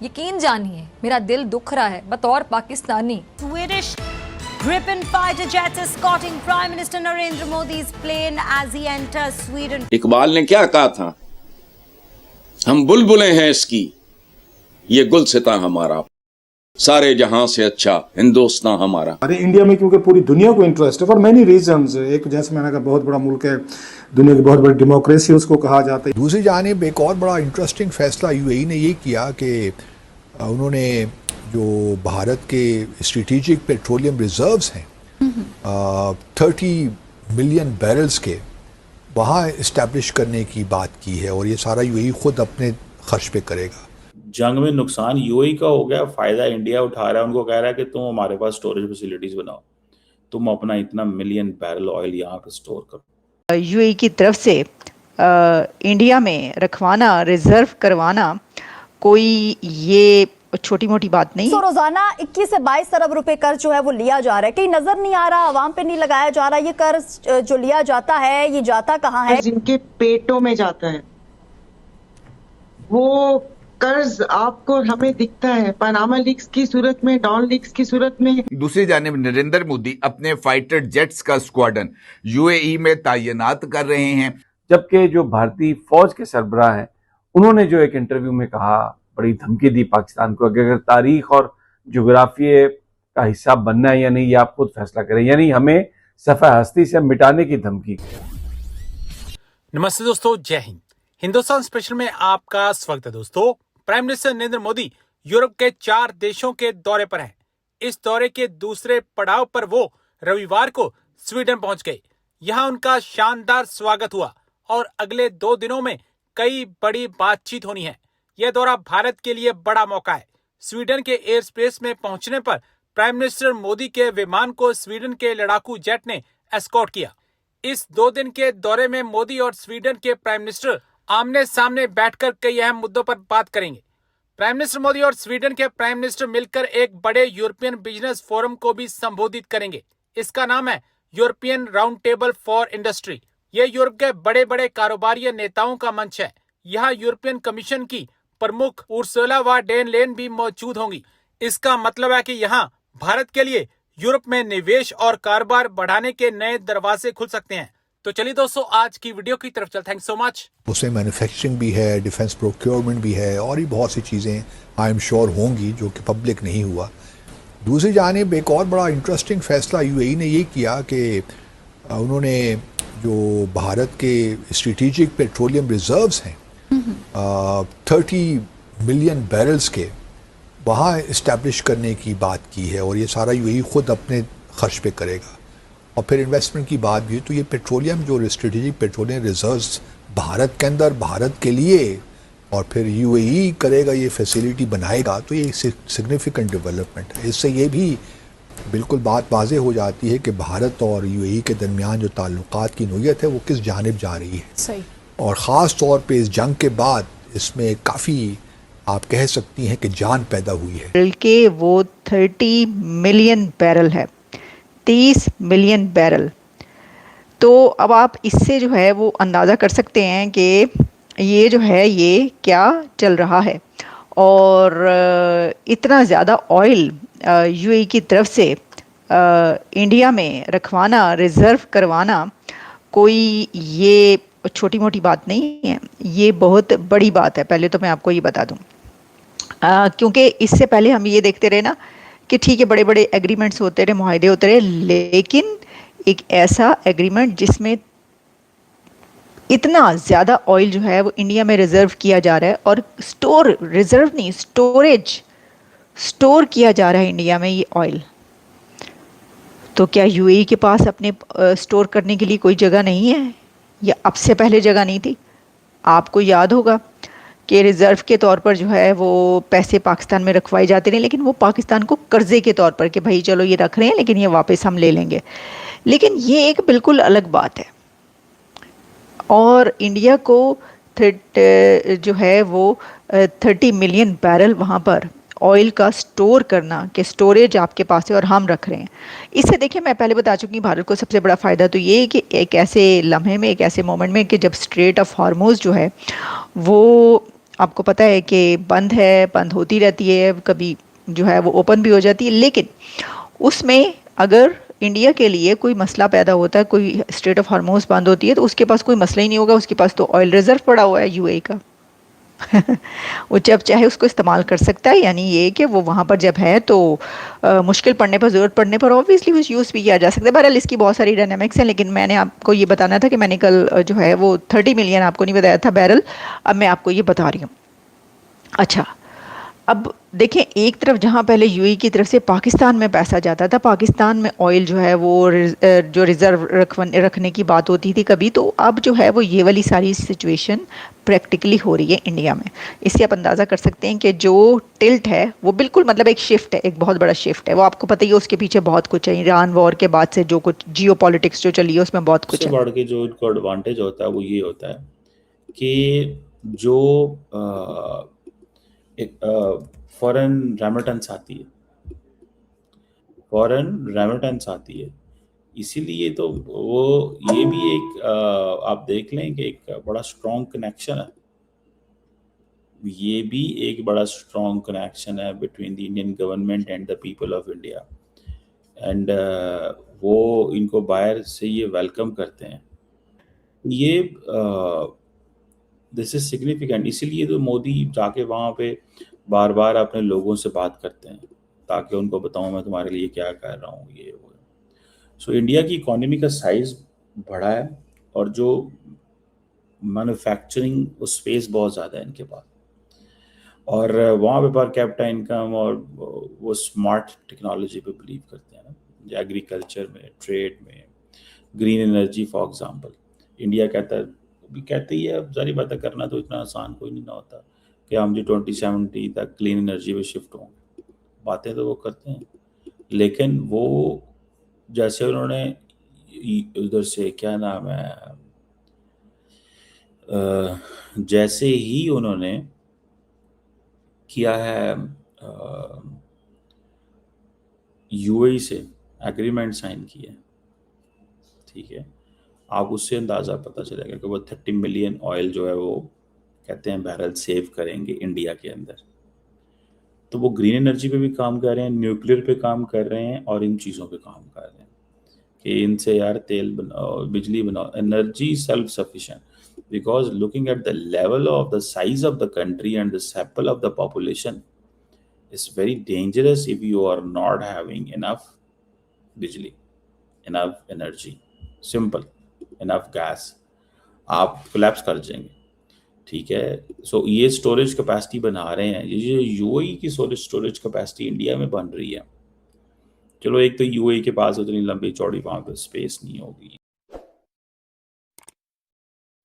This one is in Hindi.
यकीन जानिए मेरा दिल दुख रहा है बतौर Pakistani. Swedish Gripen fighter jets escorting Prime Minister Narendra Modi's plane as he enters Sweden. Iqbal ने क्या कहा था, हम बुलबुलें हैं इसकी, ये गुलसिता हमारा, सारे जहां से अच्छा हिंदुस्तान हमारा। अरे इंडिया में क्योंकि पूरी दुनिया को इंटरेस्ट है फॉर मेनी रीजंस। एक जैसे मैंने कहा बहुत बड़ा मुल्क है, दुनिया की बहुत बड़ी डेमोक्रेसी उसको कहा जाता है। दूसरी जानिब एक और बड़ा इंटरेस्टिंग फैसला यूएई ने ये किया कि उन्होंने जो भारत के स्ट्रेटेजिक पेट्रोलियम रिजर्व्स हैं 30 मिलियन बैरल्स के वहाँ इस्टेब्लिश करने की बात की है, और ये सारा यूएई खुद अपने खर्च पे करेगा। जंग में नुकसान यूएई का हो गया, फायदा इंडिया उठा रहा है। उनको कह रहा है कि तुम हमारे पास स्टोरेज फैसिलिटीज बनाओ, तुम अपना इतना मिलियन बैरल ऑयल यहाँ पे स्टोर करो। यूएई की तरफ से इंडिया में रखवाना, रिजर्व करवाना कोई ये छोटी मोटी बात नहीं। तो रोजाना 21 से 22 अरब रुपए कर्ज जो है वो लिया जा रहा है, कहीं नजर नहीं आ रहा, आवाम पे नहीं लगाया जा रहा। ये कर्ज जो लिया जाता है ये जाता कहाँ है? जिनके पेटों में जाता है वो कर्ज आपको हमें दिखता है पनामा लीक्स की सूरत में, डॉन लीक्स की सूरत में। दूसरी जानिब नरेंद्र मोदी अपने फाइटर जेट्स का स्क्वाड्रन यूएई में तैनात कर रहे हैं, जबकि जो भारतीय फौज के सरबराह हैं उन्होंने जो एक इंटरव्यू में कहा, बड़ी धमकी दी पाकिस्तान को, अगर तारीख और जोग्राफिए का हिस्सा बनना है या नहीं ये आप खुद फैसला करें, यानी हमें सफ़े हस्ती से मिटाने की धमकी। नमस्ते दोस्तों, जय हिंद। हिंदुस्तान स्पेशल में आपका स्वागत है दोस्तों। Prime minister Narendra Modi Europe के 4 देशों के दौरे पर हैं। इस दौरे के दूसरे पड़ाव पर वो रविवार को स्वीडन पहुंच गए। यहां उनका शानदार स्वागत हुआ और अगले 2 दिनों में कई बड़ी बातचीत होनी है। यह दौरा भारत के लिए बड़ा मौका है। स्वीडन के एयर स्पेस में पहुंचने पर प्राइम मिनिस्टर मोदी के विमान को स्वीडन के लड़ाकू जेट ने एस्कॉर्ट किया। इस 2 दिन के दौरे में मोदी और स्वीडन के प्राइम मिनिस्टर आमने सामने बैठकर कई अहम मुद्दों पर बात करेंगे। प्राइम मिनिस्टर मोदी और स्वीडन के प्राइम मिनिस्टर मिलकर एक बड़े यूरोपियन बिजनेस फोरम को भी संबोधित करेंगे। इसका नाम है European round table for industry. यह यूरोप के बड़े बड़े कारोबारी नेताओं का मंच है। यहाँ यूरोपियन कमीशन की प्रमुख उर्सुला व डेन लेन भी मौजूद होंगी। इसका मतलब है कि यहाँ भारत के लिए यूरोप में निवेश और कारोबार बढ़ाने के नए दरवाजे खुल सकते हैं। तो चलिए दोस्तों, आज की वीडियो की तरफ चलते हैं। Thanks so much. उसमें मैन्युफैक्चरिंग भी है, डिफेंस प्रोक्योरमेंट भी है, और भी बहुत सी चीज़ें आई एम श्योर होंगी जो कि पब्लिक नहीं हुआ। दूसरी जानिब एक और बड़ा इंटरेस्टिंग फैसला यूएई ने ये किया कि उन्होंने जो भारत के स्ट्रेटेजिक पेट्रोलियम रिजर्व्स हैं 30 मिलियन बैरल्स के वहाँ इस्टेब्लिश करने की बात की है, और ये सारा यूएई खुद अपने खर्च पे करेगा। और फिर इन्वेस्टमेंट की बात भी, तो ये पेट्रोलियम जो स्ट्रेटेजिक पेट्रोलियम रिजर्व्स भारत के अंदर, भारत के लिए, और फिर यूएई करेगा, ये फैसिलिटी बनाएगा, तो ये सिग्निफिकेंट डेवलपमेंट है। इससे ये भी बिल्कुल बात वाज़ेह हो जाती है कि भारत और यूएई के दरमियान जो ताल्लुकात की नोयत है वो किस जानिब जा रही है। सही। और ख़ास तौर पे इस जंग के बाद इसमें काफ़ी आप कह सकती हैं कि जान पैदा हुई है। बल्कि वो 30 मिलियन बैरल है, 30 मिलियन बैरल। तो अब आप इससे जो है वो अंदाज़ा कर सकते हैं कि ये जो है ये क्या चल रहा है। और इतना ज़्यादा ऑयल यूएई की तरफ से इंडिया में रखवाना, रिजर्व करवाना कोई ये छोटी मोटी बात नहीं है, ये बहुत बड़ी बात है। पहले तो मैं आपको ये बता दूं, क्योंकि इससे पहले हम ये देखते रहे ना कि ठीक है, बड़े बड़े एग्रीमेंट्स होते रहे, मुआहदे होते रहे, लेकिन एक ऐसा एग्रीमेंट जिसमें इतना ज़्यादा ऑयल जो है वो इंडिया में रिजर्व किया जा रहा है, और रिजर्व नहीं, स्टोर किया जा रहा है इंडिया में ये ऑयल। तो क्या यूएई के पास अपने स्टोर करने के लिए कोई जगह नहीं है, या अब से पहले जगह नहीं थी? आपको याद होगा कि रिज़र्व के तौर पर जो है वो पैसे पाकिस्तान में रखवाए जाते रहे, लेकिन वो पाकिस्तान को कर्जे के तौर पर कि भाई चलो ये रख रहे हैं लेकिन ये वापस हम ले लेंगे। लेकिन ये एक बिल्कुल अलग बात है। और इंडिया को जो है वो 30 मिलियन बैरल वहाँ पर ऑयल का स्टोर करना, कि स्टोरेज आपके पास है और हम रख रहे हैं। इससे देखिए, मैं पहले बता चुकी, भारत को सबसे बड़ा फ़ायदा तो ये है कि एक ऐसे लम्हे में, एक ऐसे मोमेंट में कि जब स्ट्रेट ऑफ हॉर्मोज जो है वो आपको पता है कि बंद होती रहती है, कभी जो है वो ओपन भी हो जाती है, लेकिन उसमें अगर इंडिया के लिए कोई मसला पैदा होता है, कोई स्ट्रेट ऑफ हार्मोज बंद होती है, तो उसके पास कोई मसला ही नहीं होगा, उसके पास तो ऑयल रिजर्व पड़ा हुआ है यूएई का। वो जब चाहे उसको इस्तेमाल कर सकता है, यानी ये कि वो वहाँ पर जब है तो मुश्किल पड़ने पर, ज़रूरत पड़ने पर ऑब्वियसली उस यूज़ भी किया जा सकता है। बहरहाल इसकी बहुत सारी डायनामिक्स हैं, लेकिन मैंने आपको ये बताना था कि मैंने कल जो है वो 30 मिलियन आपको नहीं बताया था बैरल, अब मैं आपको ये बता रही हूँ। अच्छा, अब देखें, एक तरफ जहाँ पहले यूएई की तरफ से पाकिस्तान में पैसा जाता था, पाकिस्तान में ऑयल जो है वो जो रिज़र्व रखने की बात होती थी कभी, तो अब जो है वो ये वाली सारी सिचुएशन प्रैक्टिकली हो रही है इंडिया में। इससे आप अंदाज़ा कर सकते हैं कि जो टिल्ट है वो बिल्कुल मतलब एक शिफ्ट है, एक बहुत बड़ा शिफ्ट है। वो आपको पता ही है उसके पीछे बहुत कुछ है, ईरान वॉर के बाद से जो कुछ जियो पॉलिटिक्स जो चली है उसमें बहुत कुछ है। बढ़ के जो इनको एडवांटेज होता है वो ये होता है कि जो एक फॉरेन रेमिटेंस आती है, इसीलिए तो वो ये भी एक आप देख लें कि एक बड़ा स्ट्रॉन्ग कनेक्शन है, ये भी एक बड़ा स्ट्रॉन्ग कनेक्शन है between the Indian government and the people of India, and वो इनको बाहर से ये वेलकम करते हैं। ये दिस इज सिग्निफिकेंट, इसीलिए तो मोदी जाके वहाँ पे बार बार अपने लोगों से बात करते हैं ताकि उनको बताऊं मैं तुम्हारे लिए क्या कर रहा हूँ, ये वो। सो इंडिया की इकोनॉमी का साइज बढ़ा है और जो मैन्युफैक्चरिंग स्पेस बहुत ज़्यादा है इनके पास, और वहाँ पे पर कैपिटा इनकम और वो स्मार्ट टेक्नोलॉजी पे बिलीव करते हैं ना, एग्रीकल्चर में, ट्रेड में, green energy for example. India कहते ही है, अब सारी बातें करना तो इतना आसान कोई नहीं ना होता कि हम जी 2070 तक क्लीन एनर्जी पे शिफ्ट होंगे, बातें तो वो करते हैं, लेकिन वो जैसे उन्होंने उधर से क्या नाम है, जैसे ही उन्होंने किया है यूएई से एग्रीमेंट साइन किया, ठीक है, आप उससे अंदाज़ा पता चलेगा कि वो 30 मिलियन ऑयल जो है वो कहते हैं बैरल सेव करेंगे इंडिया के अंदर। तो वो ग्रीन एनर्जी पे भी काम कर रहे हैं, न्यूक्लियर पे काम कर रहे हैं और इन चीज़ों पे काम कर रहे हैं कि इनसे यार तेल बनाओ, बिजली बनाओ, energy self sufficient, because looking at the level of the size of the country and the sample of the population is very dangerous if you are not having enough बिजली, enough energy, simple, enough gas, आप कोलैप्स कर जाएंगे, ठीक है। सो ये स्टोरेज कैपेसिटी बना रहे हैं, ये यूएई की स्टोरेज कैपेसिटी इंडिया में बन रही है। चलो एक तो यूएई के पास उतनी लंबी चौड़ी वहाँ पे स्पेस नहीं होगी,